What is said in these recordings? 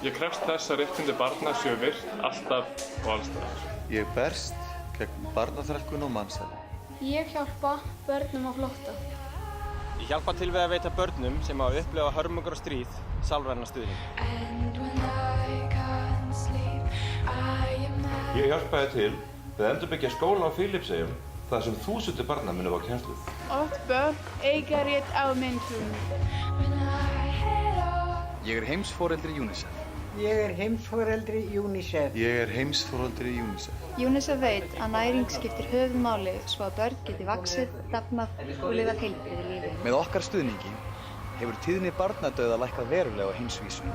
Ég krefst þess að réttindi barna séu virt alltaf og allstaðar. Ég berst gegn barnaþrælkun og mansali. Ég hjálpa börnum á flótta. Ég hjálpa til við að veita börnum sem hafa upplifað hörmungar og stríð sálrænan stuðning. Ég hjálpaði til við að endurbyggja skóla á Filippseyjum þar sem þúsundir barna munu fá kennslu. Öll börn eiga rétt á menntun. Ég heimsforeldri UNICEF. Ég heimsforeldri UNICEF. Ég heimsforeldri UNICEF. UNICEF veit að næring skiptir höfuðmáli svo að börn geti vaxið, dafnað og lifað heilbrigðu lífi. Með okkar stuðningi hefur tíðni barnadauða lækkað verulega á heimsvísu.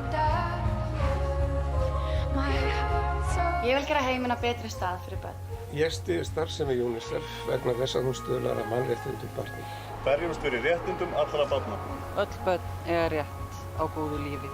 Ég vil gera heiminn að betri stað fyrir börn. Ég styð starfsemi UNICEF vegna þess að hún stuðlar að mannréttindum barna. Berjumst fyrir réttindum allra barna. Öll börn eiga rétt á góðu lífi.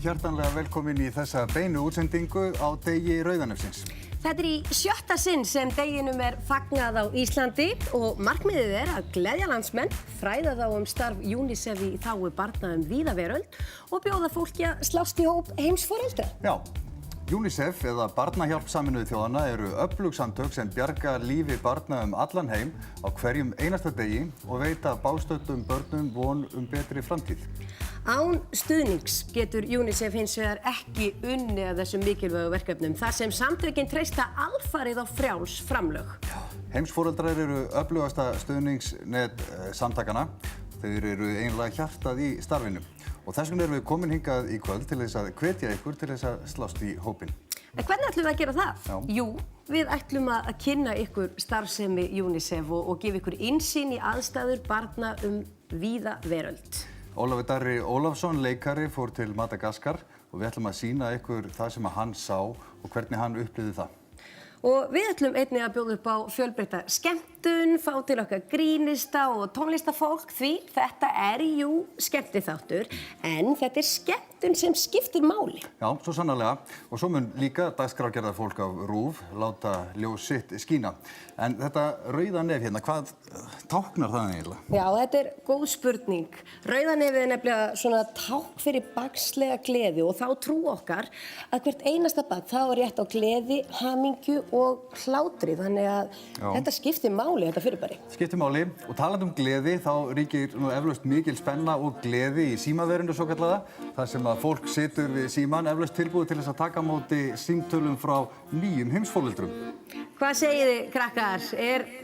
Hjartanlega velkomin í þessa beinu útsendingu á degi Rauðanefsins. Þetta í 7. sinn sem deginum fagnað á Íslandi og markmiðið að gleðja landsmenn, fræða þá starf UNICEF í þágu barna víða veröld og bjóða fólki að slást í hóp heimsforeldra. Já, UNICEF eða Barnahjálp Sameinuðu þjóðanna eru öflug samtök sem bjarga lífi barna allan heim á hverjum einasta degi og veita bástöddum börnum von betri framtíð. Án stuðnings getur UNICEF hins vegar ekki unnið að þessum mikilvægu verkefnum þar sem samtökin treysta alfarið á frjáls framlög. Heimsforeldrar eru öflugasta stuðningsnet samtakana. Þeir eru eiginlega hjartað í starfinu. Og þess vegna erum við komin hingað í kvöld til þess að hvetja ykkur til þess að slást í hópinn. En hvernig ætlum við að gera það? Já. Jú, við ætlum að kynna ykkur starfsemi UNICEF og gefa ykkur innsýn í aðstæður barna víða veröld. Ólafur Darri Ólafsson, leikari, fór til Madagaskar og við ætlum að sýna ykkur það sem hann sá og hvernig hann upplifði það. Og við ætlum einnig að bjóða upp á fjölbreytta skemmtun, fá til okkar grínista og tónlistafólk því þetta jú skemmtiþáttur en þetta skemmtun sem skiptir máli. Já, svo sannarlega. Og svo mun líka dagskrárgerðar fólk af RÚV láta ljós sitt skína. En þetta rauða nef hérna, hvað táknar það eiginlega? Já, þetta góð spurning. Rauða nefið nefnilega svona tákn fyrir bagslega gleði og þá trú okkar að hvert einasta barn þá rétt á gleði, hamingju og hlátri. Þannig að þetta skiptir máli, þetta fyrirbæri. Skiptir máli og talandi gleði þá ríkir eflaust mikil spenna og gleði í símaverinu svokallaða. Þar sem að fólk situr við síman eflaust tilbúið til þess að taka á móti símtölum frá nýjum heimsforeldrum. Hvað segið þið, krakkar?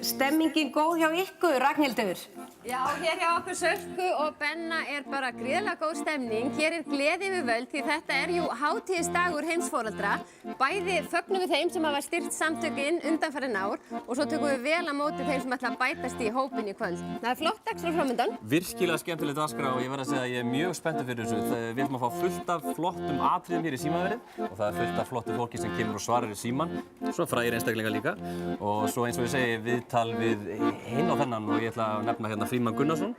Stemmingin góð hjá ykkur, Ragnhildur? Já, hér hjá okkur Sölku og Benna bara gríðarlega góð stemning. Hér gleði við völd því þetta jú hátíðisdagur heimsforeldra. Bæði fögnum við þeim sem hafa styrkt samtökin undanfarin ár og svo tökum við vel að móti þeim sem ætla að bætast í hópinn í kvöld. Það flott dagskrá framundan. Virkilega skemmtileg dagskrá og ég verð að segja að ég mjög spenntur fyrir þessu. Við ætlum að fá fullt af flottum atriðum hér í símaverið og það fullt af flottu fólki sem kemur og svarar í síman. Svo frægir einstaklingar líka og svo eins og ég segi viðtal við hinn á þennan og ég ætla að nefna hérna Frímann Gunnarsson,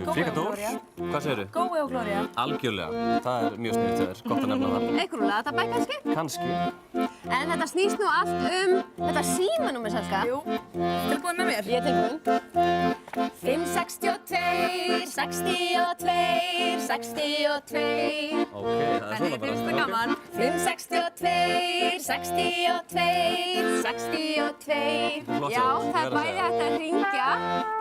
Frikadór, hvað segirðu? Gói og Glória. Algjörlega, það mjög sniðugt hjá þér, gott að nefna það. Einhverjum latabæ kannski? Kannski. En þetta snýst nú allt þetta símanúmer, Sölka. Jú, tilbúin með mér? Ég tilbúin. 562, 62, 62. Ok, það svona bara. Finnst það gaman? 562, 62, 62. Já, það bæði hægt að hringja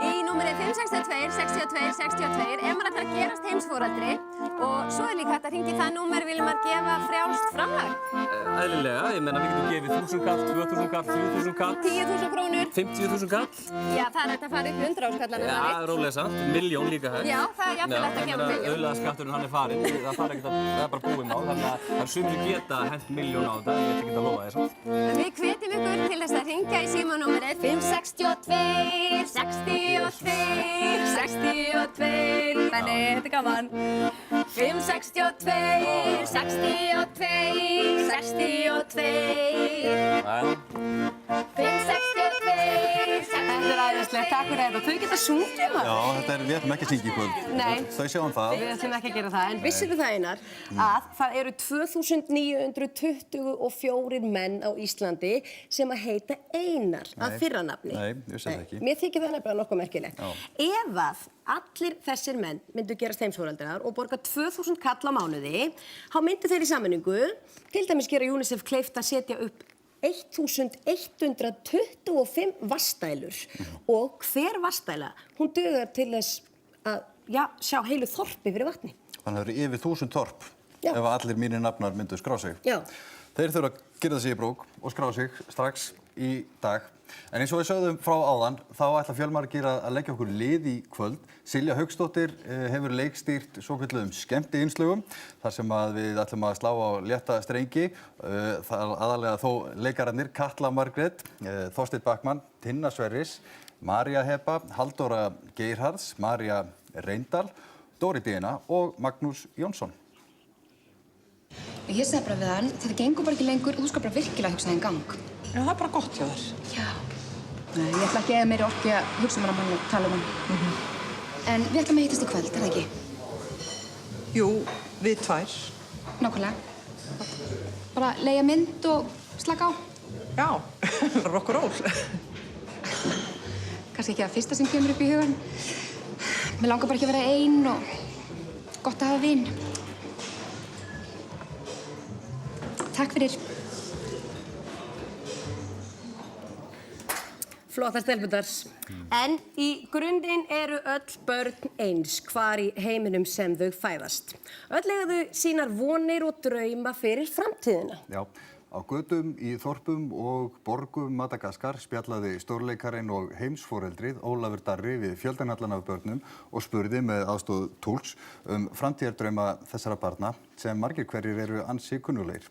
í númerið 562, 62, 62 ef maður ætlar að gerast heimsforeldri og svo líka hægt að hringja í það númer viljum maður gefa frjálst framlag. Eðlilega, ég menna við getum gefið 1000 kall, 2000 kall, 3000 kall 10.000 krónur 50.000 kall. Já, það hægt að fara upp 100 áskallar Já, rólega samt, milljón líka hægt. Já, það jafnvel hægt að gefa milljón. Auðlegðarskatturinn hann farinn, það fara ekkert að, það bara búið mál, þannig að það sumir geta hent milljón á þetta, ég ætla ekki að lofa þér samt. Við hvetjum ykkur til þess að hringja í símanúmerið 562, 62, 62. Þannig, þetta er gaman. 562, 62, 62. 562. Þetta er æðislegt, takk fyrir þetta. Þau geta sungið maður. Já, við ætlum ekki að syngja í kvöld. Nei. Þau sjáum það. Við ætlum ekki að gera það, en vissirðu það Einar að það eru 2924 menn á Íslandi sem að heita Einar að fyrranafni. Nei, ég vissi það ekki. Mér þykir það nefnilega nokkuð merkilegt. Ef að allir þessir menn myndu gerast heimsforeldrar og borga 2000 kall á mánuði, þá myndu þeir í sameiningu til dæmis gera UNICEF kleift að setja upp 1125 vatnsdælur og hver vatnsdæla, hún dugar til þess að sjá heilu þorpi fyrir vatni. Þannig að það eru yfir 1000 þorp ef allir mínir nafnar myndu skrá sig. Já. Þeir þurfa að gera sig í brók og skrá sig strax í dag. En eins og við sögðum frá áðan, þá ætla fjölmargir að leggja okkur lið í kvöld. Silja Hauksdóttir hefur leikstýrt svokölluðum skemmtiinnslögum, þar sem að við ætlum að slá á létta strengi. Það er aðalega þó leikararnir Katla Margrét, Þorsteinn Backman, Tinna Sverris, María Heba, Halldóra Geirharðs, María Reyndal, Dóri Díana og Magnús Jónsson. Ég segi bara við hann, þetta gengur bara ekki lengur og þú skal bara virkilega hugsa það í gang. Já, það er bara gott hjá þér. Já. Nei, ég ætla ekki að eða meiri orki að hugsa um hann og tala um hann. En við ætlum að hittast í kvöld, er það ekki? Jú, við tvær. Nákvæmlega. Bara leigja mynd og slaka á. Já, rock'n'roll. Kannski ekki það fyrsta sem kemur upp í hugan. Mér langar bara ekki að vera ein og gott að hafa vin. Takk fyrir. Flottar stelpundar. En í grunninn eru öll börn eins hvar í heiminum sem þau fæðast. Öll eiga þau sínar vonir og drauma fyrir framtíðina. Já, á götum, í þorpum og borgum Madagaskar spjallaði stórleikarinn og heimsforeldrið Ólafur Darri við fjöldanallan af börnum og spurði með aðstoð túlks framtíðardrauma þessara barna sem margir hverjir eru ansi kunnulegir.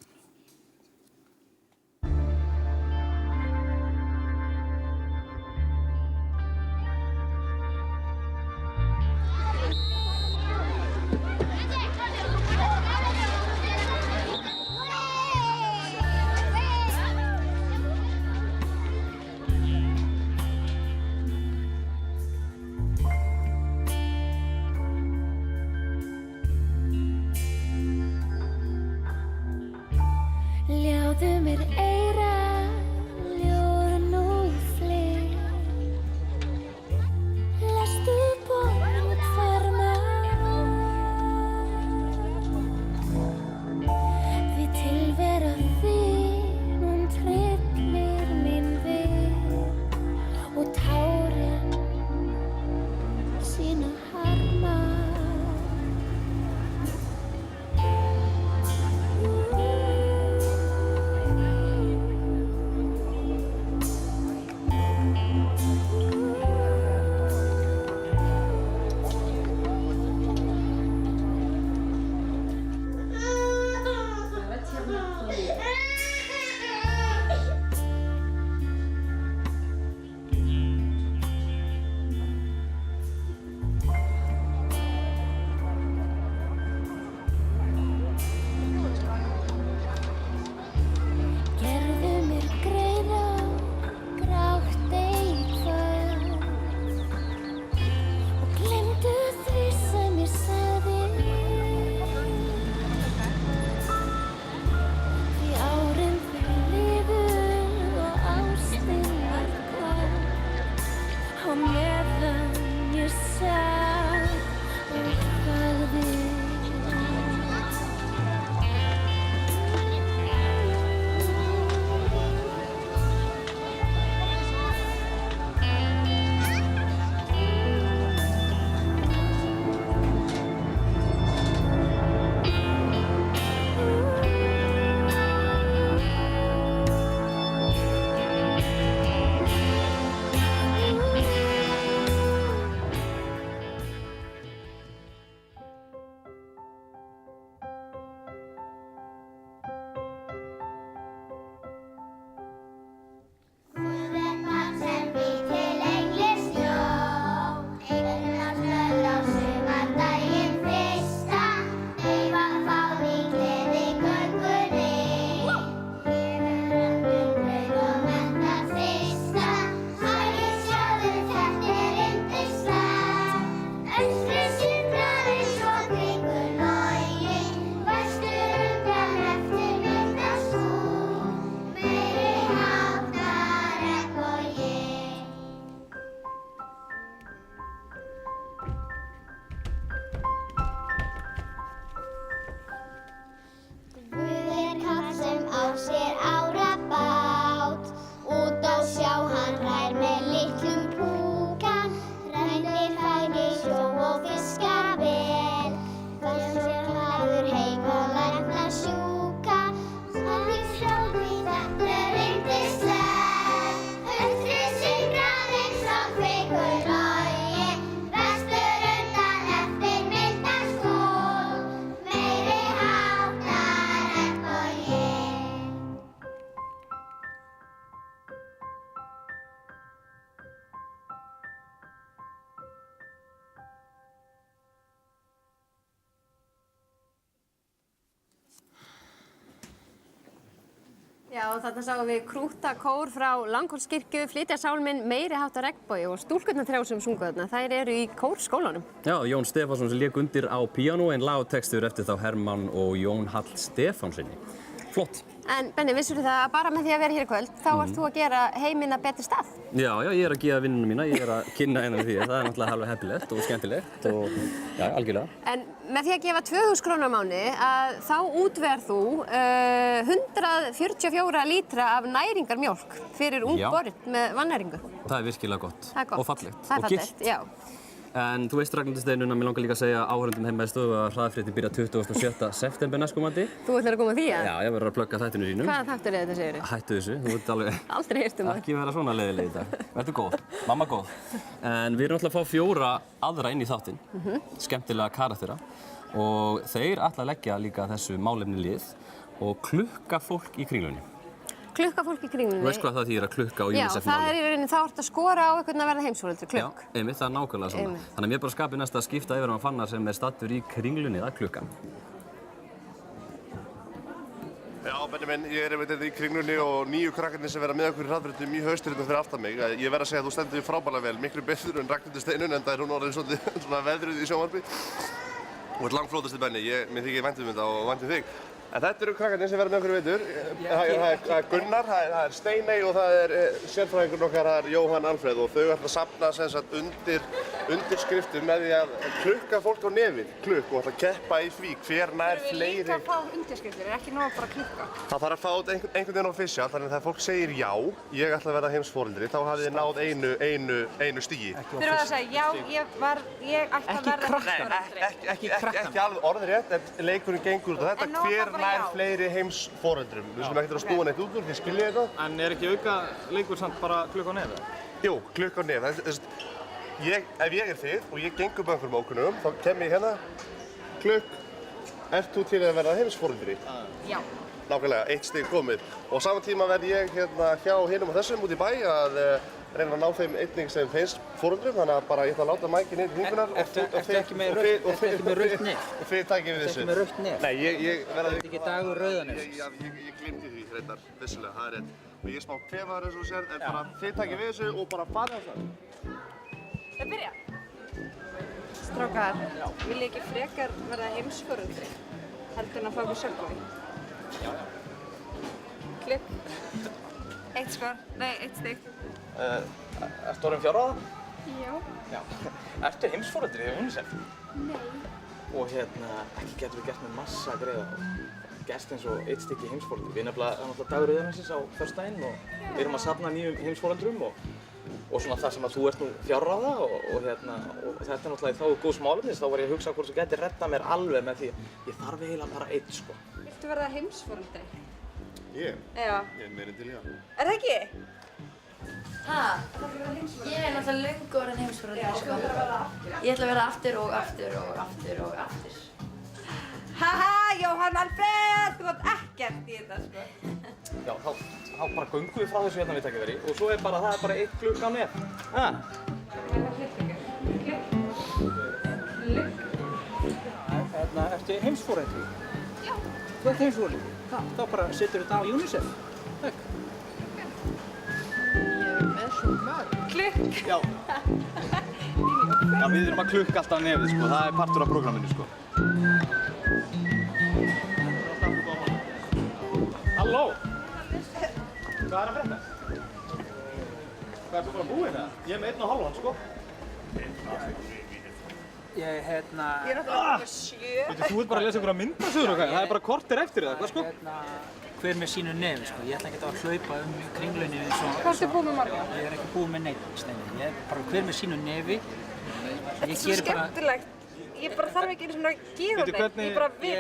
Ljáðu mér eyra, ljóð nú fleir. Lestu bók farma. Því tilvera þín, hún tryllir mín við og tárin sína harma. Gerðu mér greiða, grátt eitthvað og gleymdu því sem ég sagði. Því árin þau liðu og ástin var hvað á meðan ég sat og þagði. Já, þarna sáum við krúta kór frá Langholtskirkju, flytja sálminn Meiri háttar regnbogi og stúlkurnar þrjár sem sungu þarna, þær eru í kórskólanum. Já, Jón Stefánsson sem lék undir á píanó en lag og textur eftir þá Hermann og Jón Hall Stefánsinni. Flott. En Benni, vissur þið að bara með því að vera hér í kvöld, þá ert þú að gera heiminn að betri stað? Já, ég er að gefa vinnuna mína, ég er að kynna hennar því. Það er náttúrulega alveg heppilegt og skemmtilegt og já, algjörlega. En með því að gefa 2000 krónur á mánuði, þá útvegar þú 144 lítra af næringarmjólk fyrir ung börn með vannæringu. Það er virkilega gott og fallegt Það er og gilt. já. En þú veist, Ragnhildur Steinunn, að mér langar líka að segja áhorfendum heima í stofu að hraðfréttir byrja 27. september næstkomandi. Þú ætlar að koma því, Já, ég verður að plugga þættinu sínum. Hvaða þáttur er þetta, segirðu? Hættu þessu, þú ert alveg... Aldrei heyrt það. Ekki vera svona leiðileg í dag. Vertu góð, mamma góð. En við erum alltaf að fá 4 aðra inn í þáttinn, skemmtilega karaktera. Og þeir ætla að leggja líka þessu málefni lið og klukka fólk í Kringlunni. Klukka fólk í Kringlunni. Þú veist hvað það þýðir að klukka á UNICEF-máli? Já, það er í rauninni þá ertu að skora á einhvern að verða heimsforeldri, klukk. Já, einmitt, það er nákvæmlega svona. Þannig að mér bara skapið næst að skipta yfir á Fannar sem er stattur í Kringlunni að klukka. Já, Benni minn, ég er einmitt í Kringlunni og 9 krakkarnir sem verða með okkur í hraðfréttum í hausturinn fyrir aftan mig. Ég verð að segja að þú stendur þig frábærlega vel, miklu betur en Ragnhildur Steinunn, enda er hún orðin svolítið svona veðruð í sjónvarpi. Þú ert langflótasti Benni, mér þykir vænt um þetta og vænt um þig. En þetta eru krakkarnir sem verða með okkur í vetur. Það er Gunnar, það er Steiney og það er sérfræðingurinn okkar, það er Jóhann Alfreð og þau ætla að safna sem sagt undirskriftum með því að klukka fólk á nefið, klukk, og ætla að keppa í því hver nær fleiri... Við líka að fá undirskriftir, ekki nóg bara að klukka. Það þarf að fá út einhvern veginn official, þannig að þegar fólk segir já, ég ætla að verða heimsforeldri, þá hafið þið náð einu stigi. Þurfum við að segja, já, ég ætla að verða heimsforeldri. Ekki alveg orðrétt, en leikurinn gengur út á þetta, hver nær fleiri heimsforeldrum. Við skulum ekkert að snúa neitt út úr, þið skiljið þetta. En er ekki auka leikur samt bara klukk á nefið? Jú, klukk á nefið. Ef ég er þið og ég geng upp einhverjum ókunnum, þá kem ég hérna, klukk, ert þú til að verða heimsforeldri? Já. Nákvæmlega, 1 stig komið. Og á sama tíma verð ég hérna hjá hinum og þessum út í bæ að reyna að ná þeim einnig sem heimsforeldrum, þannig að bara ég ætla að láta mækinn inn í hringunar Ertu ekki með rautt nef? Og þið takið við þessu. Ertu ekki með rautt nef? Nei, ég verða... Ertu ekki Dagur Rauðanefs? Ég glimti því, reyndar, vissulega, það er rétt. Og ég er smá klefaður eins og þú sér, en bara þið takið við þessu og bara farið á það. Það byrja. Strákar, vil ég ekki frekar verða heimsforeldri heldur en að fá okkur Segway? Já. Klikk. 1 stig. Ertu orðin 4 ára? Já. Ertu heimsforeldri í UNICEF? Nei. Og ekki getur við gert með massa greiða og gert eins og 1 stykki heimsforeldri. Við náttúrulega Dagur Rauðanefsins á föstudaginn og við erum að safna nýjum heimsforeldrum og svona það sem að þú ert nú 4 ára og þetta er náttúrulega í þágu góðs málefnis, þá var ég að hugsa hvort þú gæti reddað mér alveg með því ég þarf eiginlega bara 1 sko. Viltu verða heimsforeldri? Ég? Já. Ég er meira til í það. Er það ekki? Ég er náttúrulega löngu orðin heimsforeldri, sko. Ég ætla að verða aftur og aftur og aftur og aftur. Haha, Jóhann Alfreð, þú átt ekkert í þetta, sko. Já, þá bara göngum við frá þessu hérna við tækifæri og svo það er bara 1 klukk á nef. Ertu heimsforeldri? Já. Þú ert heimsforeldri? Þá bara setur þetta á UNICEF. Takk. Ég er með svo mörg. Klikk. Já. Já, við erum að klukka alltaf nefið, sko. Það er partur af prógramminu, sko. Halló! Hvað er að frétta? Hvað er þú bara búinn það? Ég er með 1,5, sko. Ég er náttúrulega með 7. Þú ert bara að lesa einhverja myndasögur og hvað? Það er bara korter eftir það, hvað sko? Hver með sínu nefi, sko. Ég ætla ekki að hlaupa í Kringlunni eins og... Hvað ertu búinn með marga? Ég er ekki búinn með neitt, Steini. Ég er bara hver með sínu nefi. Þetta er svo skemmtilegt. Ég bara þarf ekki einu svona að gera neitt. Ég bara vil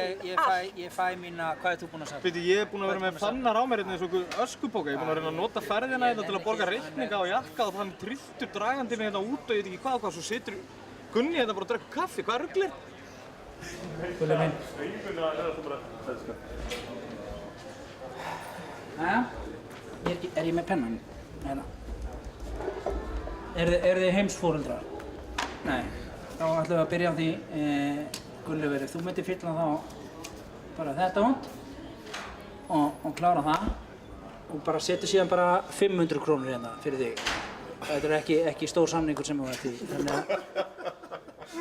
allt. Ég fæ mína... Hvað ert þú búinn að sagja? Veitu, ég er búinn að vera með fannar á mér hérna eins og einhver öskubóka. Ég er búinn að reyna að nota ferðina hérna til að borga reikninga og jakka og þannig trylltur dragandi mig hérna út og ég veit ekki hvað og svo situr Gunni hérna bara að drekka kaffi. Hvað ruglir? Gulli minn. Jæja, er ég með pennan? Hérna. Eru þið heimsforeldrar? Nei. Þá ætlum við að byrja á því, Gulli verið, þú myndir fylla þá bara þetta út og klára það. og bara setur síðan bara 500 krónur hérna fyrir þig. Þetta er ekki stór samningur sem við ætlum því.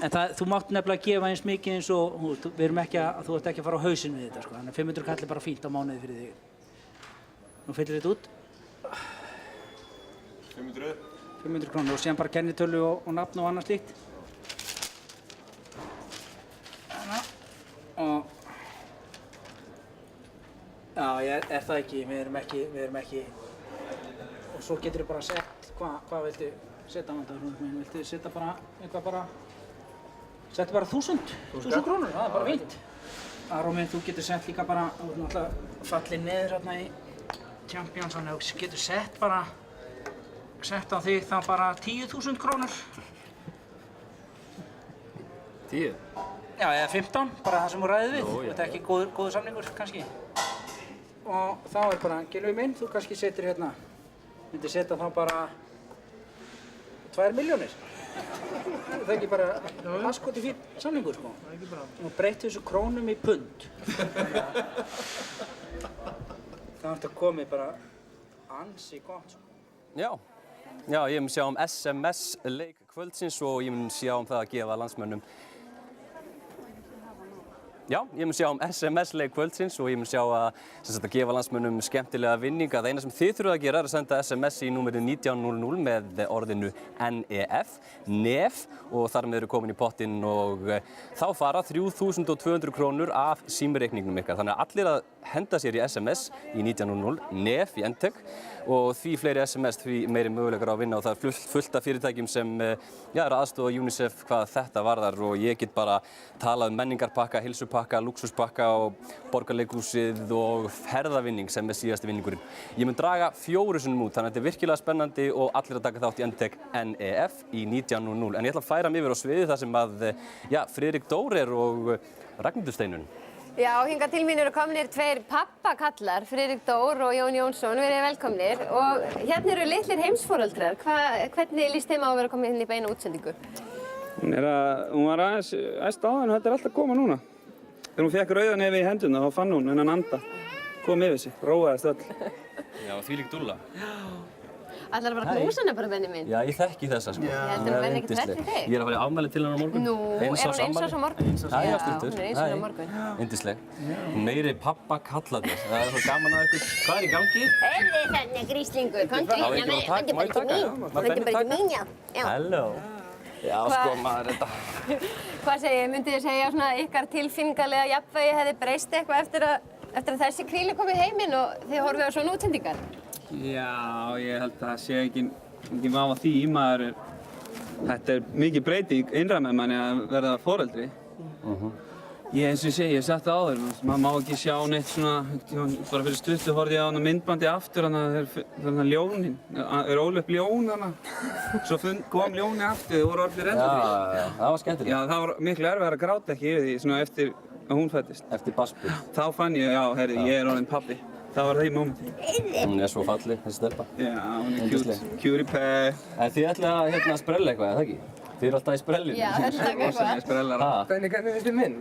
En þú mátt nefnilega gefa eins mikið eins og, við erum ekki að, þú ert ekki að fara á hausinn við þetta, sko. Þannig að 500 kall er bara fínt á mánuði fyrir þig. Nú fyllir þetta út. 500 krónur og síðan bara kennitölu og nafn og annað slíkt. Og já, er það ekki, við erum ekki og svo getur þú bara sett, hvað viltu setja á þetta, viltu setja bara eitthvað bara, setja bara 1000 krónur, það er bara fínt. Þar á minn þú getur sett líka bara, þú ert náttúrulega fallið neður hérna í Champions, þannig að þú getur sett á þig þá bara 10.000 krónur. 10? Já, eða 15, bara það sem þú ræðið við. Þetta er ekki góður samningur, kannski. Og þá er bara, Gylfi minn, þú kannski setur hérna, myndir setja þá bara 2 milljónir. Það er ekki bara maskoti fín samningur, sko. Og breyttu þessu krónum í pund. Það er komið bara ansi gott, sko. Já, ég mun sjá SMS-leik kvöldsins og ég mun sjá það að gefa landsmönnum SMS-leik kvöldsins og ég mun sjá að gefa landsmönnum skemmtilega vinninga. Það eina sem þið þurfum að gera er að senda SMS í númerið 1900 með orðinu NEF og þar með eru komin í pottinn og þá fara 3.200 krónur af símreikningnum ykkar. Þannig að allir að henda sér í SMS í 1900, NEF í endtök og því fleiri SMS því meiri möguleikar á að vinna og það er fullt af fyrirtækjum sem eru að aðstoða UNICEF hvað þetta varðar og ég get bara talað um menningarpakka, heilsupakka, lúxuspakka og borgarleikhúsið og ferðavinning sem er síðasti vinningurinn. Ég mun draga 4 sinnum út, þannig að þetta er virkilega spennandi og allir að taka þátt í endtek NEF í 1900. En ég ætla að færa mig yfir á sviðið þar sem að, Friðrik Dór er og Ragnhildur Steinunn. Já, hingað til mín eru komnir 2 pappakallar, Friðrik Dór og Jón Jónsson, verið velkomnir. Og hérna eru litlir heimsforeldrar. Hvernig líst þeim á að vera komin inn í beina útsendingu? Hún var aðeins æst áðan og þetta er alltaf að koma núna. Þegar hún fekk rauðanefið í hendurna, þá fann hún hennan anda. Kom yfir sig, róaðist öll. Já, þvílík dúlla. Ætlar að bara knúsa hana bara, Benni minn? Já, ég þekki þessa, sko. Ég heldur að Benni ekkert hrædd við þig. Ég er að fara í afmæli til hennar á morgun. Nú, er hún 1 árs á morgun? Já, stuttur. Hún er 1 árs á morgun. Yndisleg. Meiri pappakallarnir. Það er svo gaman að ykkur. Hvað er í gangi? Heyrðu þarna, gríslingur. Komdu hérna með, þetta er bara ekki mín. Þetta er bara ekki mín, já. Halló. Já, sko, maður þetta. Hvað myndið þið segja svona ykkar tilfinningalega jafnvægi hefði breyst eitthvað eftir að þessi kríli komið heiminn og þið horfið á svona útsendingar? Já, ég held að það sé ekki vafa því þetta er mikið breyting innra með manni að verða foreldri. Eins og ég segi, ég hef sett það áður, maður má ekki sjá neitt svona, bara fyrir stuttu horfði ég á hana myndbandi aftur, þarna ljónin, er ólöp ljón hana, svo kom ljóni aftur, þau voru orðið reyndur. Já, það var skemmtilegt. Já, það var miklu erfiðara að gráta ekki yfir því, svona eftir að hún fæddist. Eftir baspur. Þá fann ég, ég er orðinn pabbi. Það var það í mómenti. Hún er svo falleg, þessi stelpa. Já, hún er cute. Cutie pie. En þið ætlaði að sprella eitthvað, eða ekki? Þið eru alltaf í sprellinu. Já, það er taka eitthvað. Sprellara. Hvernig finnst þið minn?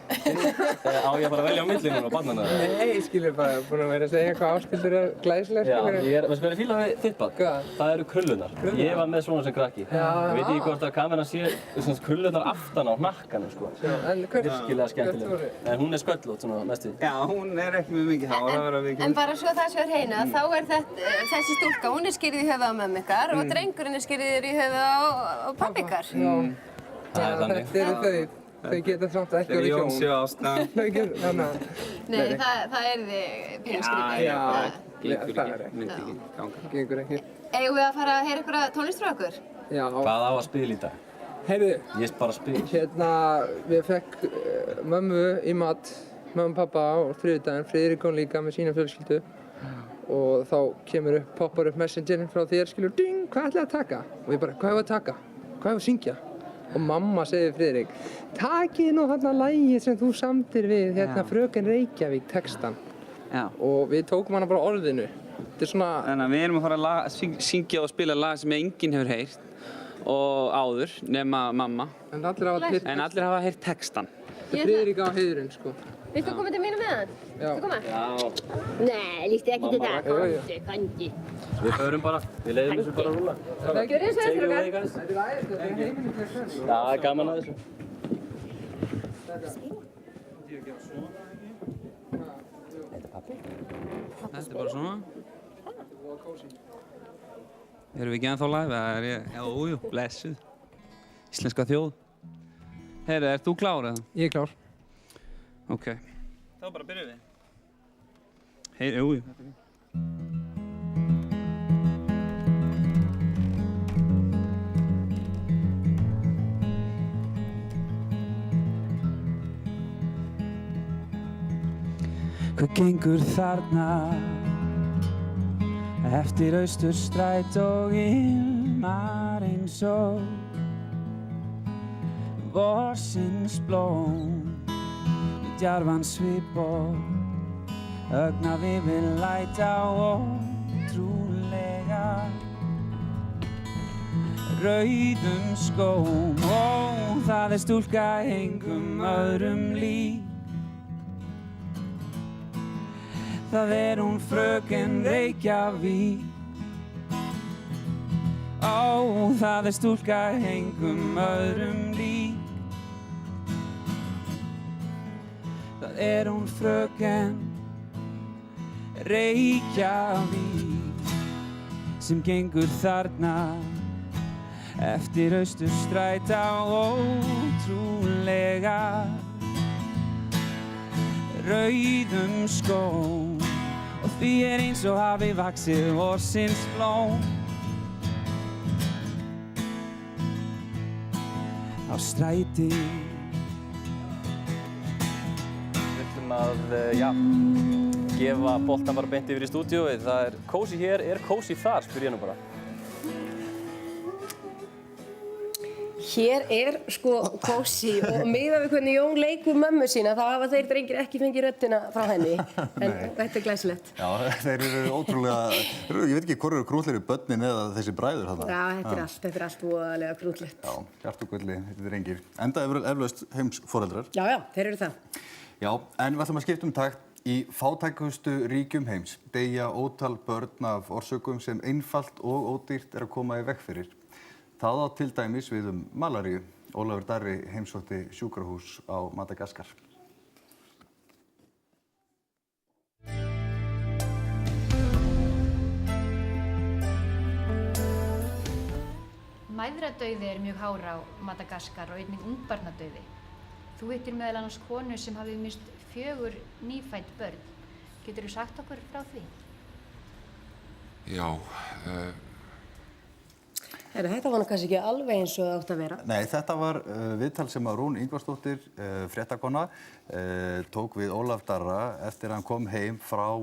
Á ég bara að velja á milli núna og barnana? Nei, skilur bara, búin að vera að segja hvað áskildur er glæsileg. Já, við spilum fíla við þitt barn. Það eru krullunar. Ég var með svona sem krakki. Ég veit ekki hvort að kameran sé krullunar aftan á hnakkanum, sko. Virkilega skemmtileg. En hún er sköllótt svona næstu. Já, hún er ekki mjög mikið þá. En bara svo það sé að hreina, þá er þessi stúlka, hún er skýrð í höfuð á mömmu ykkar og drengurinn er skýrður í höfuð á pabbi ykkar. Þetta eru þau. Þau geta samt ekki verið hjón. Jóns, já, ástæðan. Nei, það er þið pínu skrítið. Já, myndi ekki ganga. Gengur ekki. Eigum við að fara að heyra ykkur tónlist frá okkur? Já. Hvað á að spila í dag? Heyrðu. Ég bara spil. Við fekk mömmu í mat, mömmu, pappa og þriðjudaginn. Friðrik kom líka með sína fjölskyldu. Og þá poppar upp messengerinn frá þér, skilur, ding, hvað ætlaði að taka? Og ég bara, hvað hefur að taka? Hvað hefur að syngja? Og mamma segir Friðrik, takið nú þarna lagið sem þú samtir við Fröken Reykjavík textan. Já. Og við tókum hana bara orðinu. Þetta er svona... Þannig að við erum að fara að syngja og spila lag sem enginn hefur heyrt og áður, nema mamma. En allir hafa heyrt textan. Þetta er Friðrik á heiðurinn, sko. Viltu koma til mínu með hann? Já. Viltu koma? Já. Nei, lístu ekki til það. Komdu. Við förum bara, við leiðum þessu bara að rúlla. Gjörðu eins og þess, strákar. Þetta er æðislegt, þetta er heiminn fyrir svens. Já, það er gaman að þessu. Þetta er bara svona. Erum við ekki ennþá live? Jú, blessuð. Íslenska þjóð. Heyrðu, ert þú klár eða? Ég er klár. Ok. Þá bara byrjum við. Jú. Hvað gengur þarna eftir Austurstræti og ilmar eins og vorsins blóm með djarfan svip og augnayfirlæti á ótrúlega rauðum skóm. Ó, það er stúlka engum öðrum lík. Það er hún fröken Reykjavík. Ó, það er stúlka engum öðrum lík. Það er hún fröken Reykjavík sem gengur þarna eftir Austurstræti á ótrúlega rauðum skóm og því er eins og hafi vaxið vorsins blóm á stræti. Við ætlum að, gefa boltan bara beint yfir í stúdíóið. Það er kósí hér, er kósí þar, spyr ég nú bara. Hér er sko kósí og miðað við hvernig Jón leikur mömmu sína þá hafa þeir drengir ekki fengið röddina frá henni. En þetta er glæsilegt. Já, þeir eru ótrúlega, ég veit ekki hvort eru krútlegri börnin eða þessi bræður þarna. Já, þetta er allt voðalega krútlegt. Já, hjartugulli, þetta drengir. Enda eflaust heimsforeldrar. Já, þeir eru það. Já, en við ætlum að skipta takt. Í fátækustu ríkjum heims deyja ótal börn af orsökum sem einfalt og ódýrt er að koma í veg fyrir. Það á til dæmis við malaríu. Ólafur Darri heimsótti sjúkrahús á Madagaskar. Mæðradauði er mjög hár á Madagaskar og einnig ungbarnadauði. Þú hittir meðal annars konu sem hafði mist 4 nýfædd börn. Geturðu sagt okkur frá því? Já, Þetta var nú kannski ekki alveg eins og það átt að vera. Nei, þetta var viðtal sem að Rún Ingvarsdóttir, fréttakona, tók við Ólaf Darra eftir að hann kom heim frá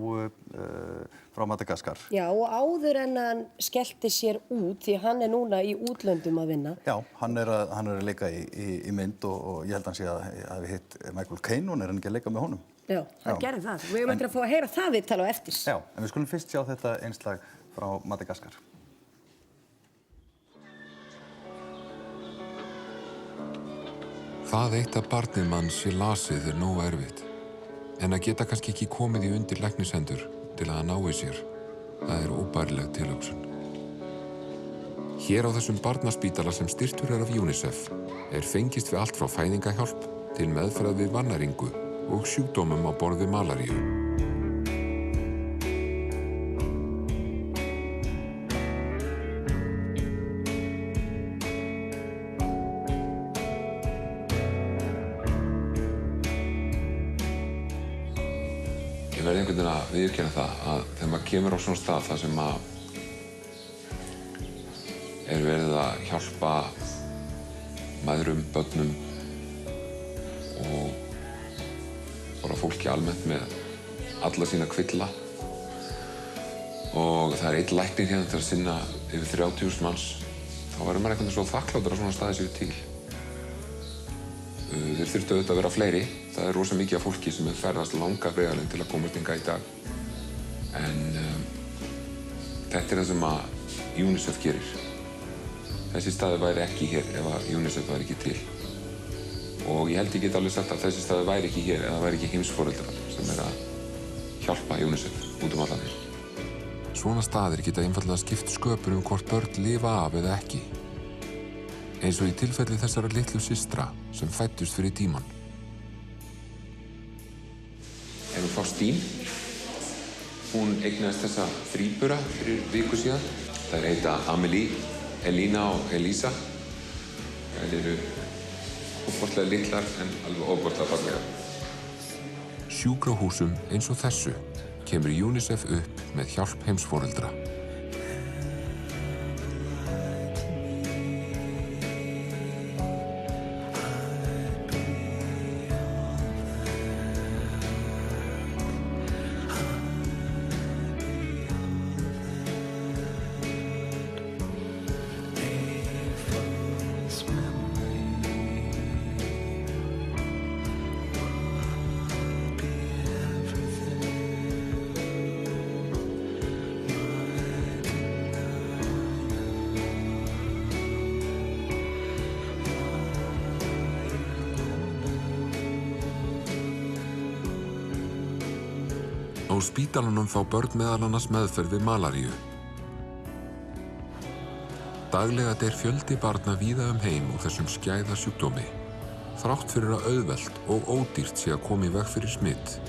Madagaskar. Já, og áður en hann skellti sér út, því hann er núna í útlöndum að vinna. Já, hann er að leika í mynd og ég held að hann sé að hafi hitt Michael Caine, hún er hann ekki að leika með honum. Já, hann gerði það. Við erum eftir að fá að heyra það viðtal á eftir. Já, en við skulum fyrst sjá þetta einslag frá Madagaskar. það eitt að barnið manns sé lasið er nógu erfitt. En að geta kannski ekki komið í undir læknishendur til að það nái sér, það er óbærileg tilhugsun. Hér á þessum barnaspítala sem styrktur er af UNICEF er fengist við allt frá fæðingahjálp til meðferð við vannæringu og sjúkdómum á borð við malaríu. Ég verði einhvern veginn að viðurkenna það að þegar maður kemur á svona stað þar sem að er verið að hjálpa mæðrum, börnum og bara fólki almennt með alla sína kvilla. Og það er einn læknir hérna til að sinna yfir 30.000 manns. Þá verður maður einhvern veginn svo þakkláttur að svona staði séu til. Þeir þurftu auðvitað að vera fleiri. Það er rosa mikið af fólki sem ferðast langa vegalengd til að komast hingað í dag. En þetta er það sem að UNICEF gerir. Þessi staður væri ekki hér ef að UNICEF væri ekki til. Og ég held ég get alveg sagt að þessi staður væri ekki hér eða það væri ekki heimsforeldrar sem að hjálpa UNICEF út allan heim. Svona staðir geta einfaldlega skipt sköpun hvort börn lifa af eða ekki. Eins og í tilfelli þessara litlu systra sem fæddust fyrir tímann. Faustín. Hún eignaðist þessa þríbura fyrir viku síðan. Þær heita Amélie, Elina og Elisa. Þær eru ofboðslega litlar en alveg ofboðslega fallegar. Sjúkrahúsum eins og þessu kemur UNICEF upp með hjálp heimsforeldra. Á spítalanum fá börn meðal annars meðferð við malaríu. Daglega deyr fjöldi barna víða heim úr þessum skæða sjúkdómi, þrátt fyrir að auðvelt og ódýrt sé að koma í veg fyrir smitt.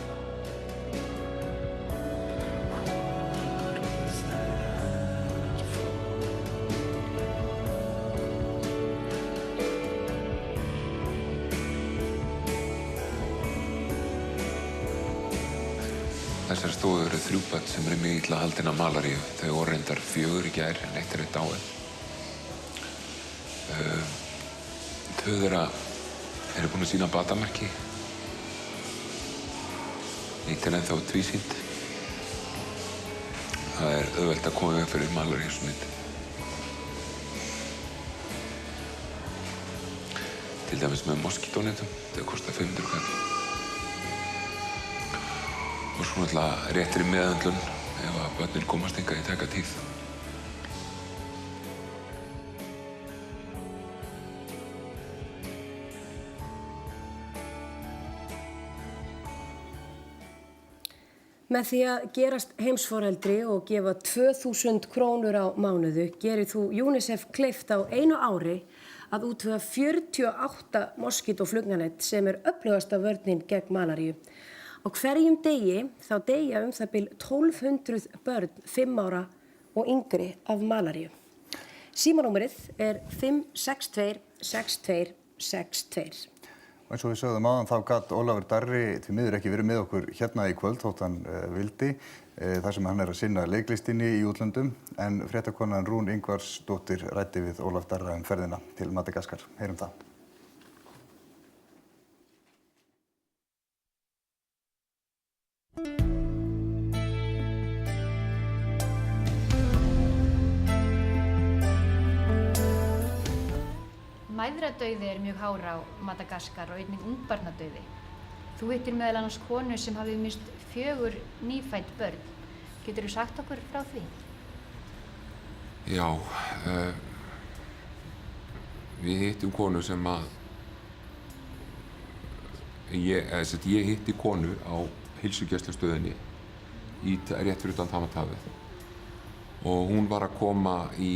Þessar stofu eru 3 börn sem eru mjög illa haldin af malaríu. Þau voru reyndar 4 í gær en 1 er dáið. 2 þeirra eru búin að sýna batamerki. 1 er ennþá tvísýnt. Það er auðvelt að koma í veg fyrir malaríusmit. Til dæmis með moskítónetum. Þau kosta 500 kall. Og svo náttúrulega réttri meðhöndlun ef að börnin komast hingað í tæka tíð. Með því að gerast heimsforeldri og gefa 2000 krónur á mánuðu gerir þú UNICEF kleift á einu ári að útvega 48 moskítóflugnanett sem er öflugasta vörnin gegn malaríu. Á hverjum degi þá deyja það bil 1200 börn 5 ára og yngri af malaríu. Símanúmerið er 562 62 62. Og eins og við sögðum áðan þá gat Ólafur Darri því miður ekki verið með okkur hérna í kvöld þótt hann vildi, þar sem hann er að sinna leiklistinni í útlöndum, en fréttakonan Rún Ingvarsdóttir ræddi við Ólaf Darra ferðina til Madagaskar. Heyrum það. Mæðradauði er mjög hár á Madagaskar og einnig ungbarnadauði. Þú hittir meðal annars konu sem hafði mist 4 nýfædd börn. Geturðu sagt okkur frá því? Já, við hittum konu sem að ég hitti konu á heilsugæslustöðinni rétt fyrir utan Tamatavið og hún var að koma í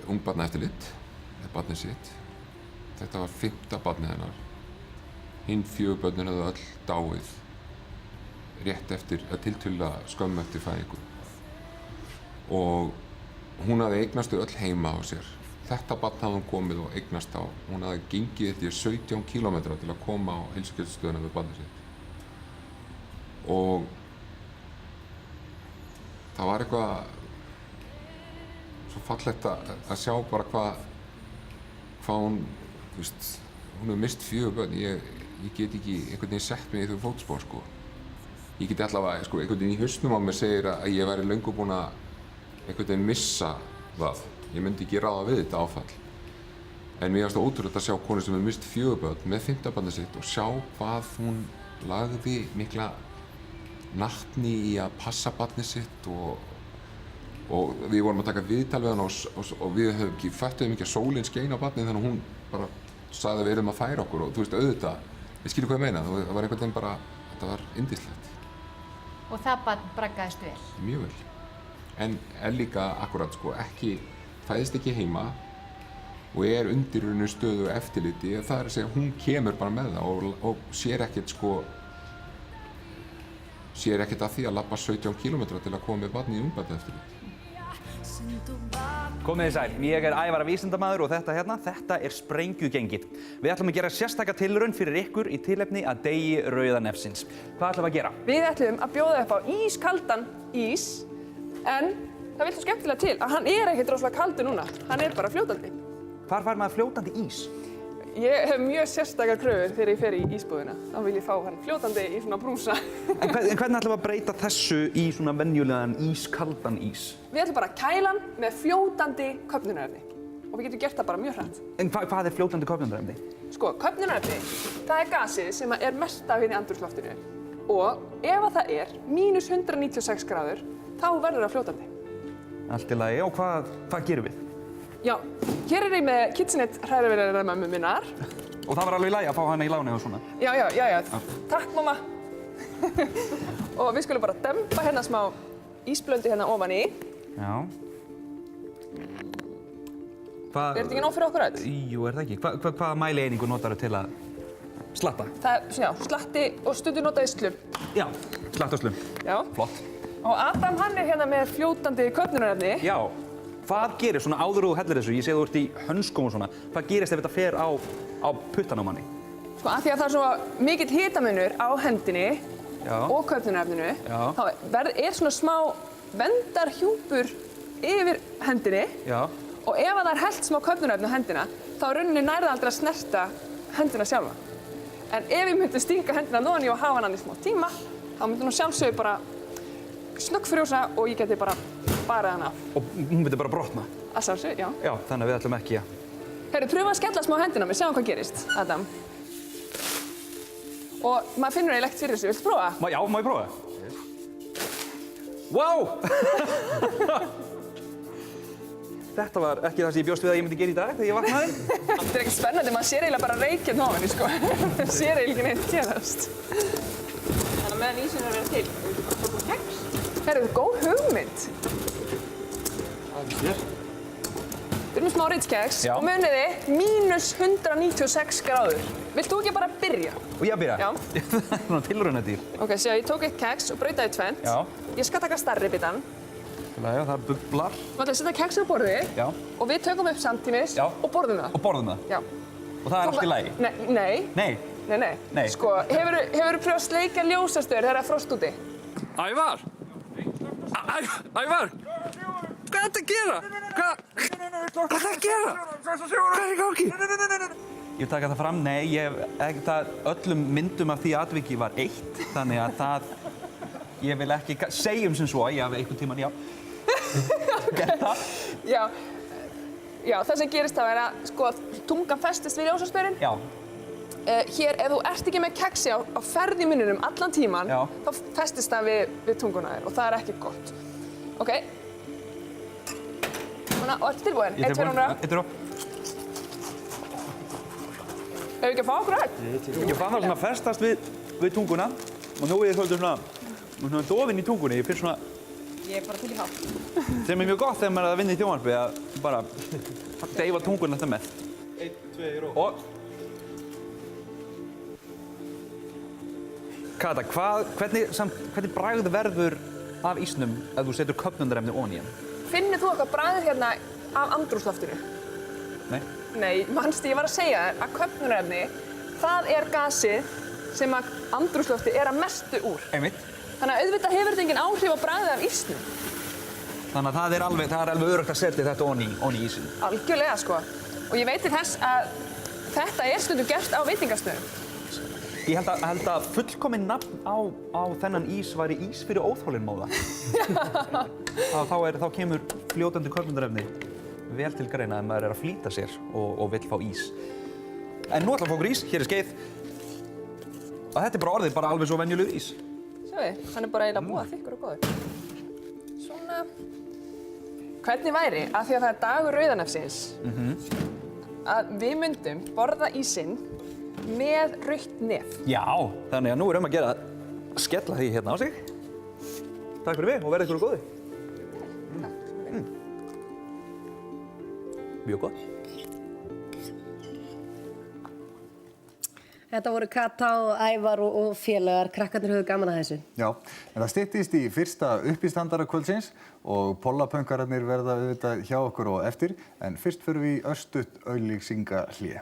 ungbarnaeftirlit með barnið sitt. Þetta var 5. barnið hennar. Hinn 4 börnin höfðu öll dáið rétt eftir, tiltölulega skömmu eftir fæðingu. Og hún hafði eignast þau öll heima á sér. Þetta barn hafði hún komið og eignast á. Hún hafði gengið eftir 17 kílómetra til að koma á heilsugæslustöðina við barnið sitt. Og það var eitthvað svo fallegt að sjá bara hvað hún, þú veist, hún hefur mist 4 börn. Ég get ekki einhvern veginn sett mig í þau fótspor, sko. Ég get allavega, sko, einhvern veginn í hausnum á mér segir að ég væri löngu búinn að einhvern veginn missa það. Ég myndi ekki ráða við þetta áfall. En mér fannst það ótrúlegt að sjá konu sem hefur mist 4 börn með 5. barnið sitt og sjá hvað hún lagði mikla natni í að passa barnið sitt og við vorum að taka viðtal við hann og við fattuðum ekki að sólin skein á barnið þannig að hún bara sagði að við erum að færa okkur og þú veist auðvitað, við skiljum hvað ég meina, það var einhvern veginn bara, þetta var yndislegt. Og það braggaðist vel? Mjög vel. En líka akkurat sko, fæðist ekki heima og undir rauninu stöðu eftirliti, það að segja, hún kemur bara með það og sér ekkert sko, sér ekkert að því að labba 17 km til að koma með barnið í ungbarnaeftirlit. Komið þið sæl, ég Ævar vísindamaður og þetta sprengjugengið. Við ætlum að gera sérstaka tilraun fyrir ykkur í tilefni að degi Rauða nefsins. Hvað ætlum við að gera? Við ætlum að bjóða upp á ískaldan ís, en það vill svo skemmtilega til að hann ekkert rosalega kaldur núna, hann bara fljótandi. Hvar fær maður fljótandi ís? Ég hef mjög sérstakar kröfur þegar ég fer í ísbúðina. Þá vil ég fá hann fljótandi í svona brúsa. En hvernig ætlum við að breyta þessu í svona venjulegan ískaldan ís? Við ætlum bara að kæla hann með fljótandi köfnunarefni. Og við getum gert það bara mjög hratt. En hvað fljótandi köfnunarefni? Sko, köfnunarefni, það gasið sem mest af hérna í andrúmsloftinu. Og ef það mínus 196 gráður, þá verður það fljótandi. Allt í lagi, og hvað gerum við? Já, hér ég með KitchenAid hrærivélarinnar mömmu minnar. Og það var alveg í lagi að fá hana í láni og svona? Já. Takk, mamma. Og við skulum bara dempa hérna smá ísblöndu hérna ofan í. Já. Er þetta ekki nóg fyrir okkur öll? Jú, það ekki. Hvaða mælieiningu notarðu til að slatta? Slatti og stundum notaði slum. Já, slatti og slum. Já. Flott. Og Adam hann hérna með fljótandi köfnunarefni. Já. Hvað gerist svona áður og þú hellir þessu? Ég sé þú ert í hönskum og svona. Hvað gerist ef þetta fer á puttan á manni? Sko, af því að það svo mikill hitamunur á hendinni og köfnunarefninu, þá svona smá vendarhjúpur yfir hendinni. Já. Og ef það hellt smá köfnunarefni á hendina, þá rauninni nær það aldrei að snerta hendina sjálfa. En ef ég myndi stinga hendina ofan í og hafa hann í smá tíma, þá myndi hún sjálfsögðu bara snöggfrjósa og ég geti bara barið hann af. Og hún myndi bara brotna? Að sjálfsögðu, já. Já, þannig að við ætlum ekki að... Herru, pröfa að skella smá hendina á mig, sjáum hvað gerist, Adam. Og maður finnur eiginlega ekkert fyrir þessu, viltu prófa? Já, má ég prófa? Vá! Þetta var ekki það sem ég bjóst við að ég myndi gera í dag þegar ég vaknaði. Þetta ekkert spennandi, maður sér eiginlega bara reykinn ofan í, sko. Það sér eiginlega ekki neitt gerast. Þannig að meðan ísinn vera til, við bara tókum kex. Herru, þetta góð hugmynd. Við erum smá ritskeks og muniði mínus 196 gráður. Vilt þú ekki bara byrja? Og ég að byrja? Já. Það er svona tilraunadýr. Ok, sjá, ég tók eitt keks og brautaði tvennt. Já. Ég skal taka stærri bitann. Já, það bublar. Þú ætlar að setja keksið á borðið. Já. Og við tökum upp samtímis og borðum það. Og borðum það? Já. Og það allt í lagi? Nei. Nei. Sko, hefurðu pröfað að sleikja ljósastöður þegar það frost úti? Ævar! Ævar! Hvað er þetta að gera? Hvað er þetta að gera? Hvað er í gangi? Ég vil taka það fram, öllum myndum af því atviki var eitt, þannig að ég vil ekki segjum sem svo, ég hafi einhvern tímann, gert það. Já, það sem gerist þá að sko, tungan festist við ljósastaurin. Já. Hér, ef þú ert ekki með keksi á ferð í munninum allan tíman, þá festist það við tunguna þér og það er ekki gott. Ok. Og ertu tilbúin? 1, 2, 3. Ef við ekki að fá okkur hægt? Ég fann það svona festast við tunguna og nú er ég svolítið svona dofinn í tungunni. Ég finn svona... Ég bara til í hátt. Sem mjög gott þegar maður er að vinna í þjónvarpi að bara deyfa tunguna þetta með. 1, 2 og... Kata, hvernig bragð verður af ísnum ef þú setur köfnunarefni ofan í hann? Finnir þú eitthvað bragð hérna af andrúmsloftinu? Nei, manstu, ég var að segja þér að köfnunarefni, það er gasið sem að andrúmslofti er að mestu úr. Einmitt. Þannig að auðvitað hefur þetta engin áhrif á bragðið af ísnum. Þannig að það er alveg öruggt að setja þetta ofan í ísinn. Algjörlega, sko. Og ég veit til þess að þetta er stundum gert á veitingastöðum. Ég held að fullkominn nafn á þennan ís væri ís fyrir óþolinmóða. Þá kemur fljótandi köfnunarefni vel til greina ef maður er að flýta sér og vill fá ís. En nú ætlum við að fá okkur ís, hér er skeið. Og þetta er bara orðið, bara alveg svo venjulegur ís. Sjáðu, hann er bara eiginlega búið þykkur og góður. Svona. Hvernig væri, af því að það er dagur Rauða nefsins, að við myndum borða ísinn með rautt nef. Já, þannig að nú er að gera að skella því hérna á sig. Takk fyrir mig og verið ykkur góði. Mjög gott. Þetta voru Kata og Ævar og félagar, krakkarnir höfðu gaman að þessu. Já, en það styttist í fyrsta uppistandara kvöldsins og pollapönkararnir verða auðvitað hjá okkur og eftir, en fyrst förum við í örstutt auglýsingahlé.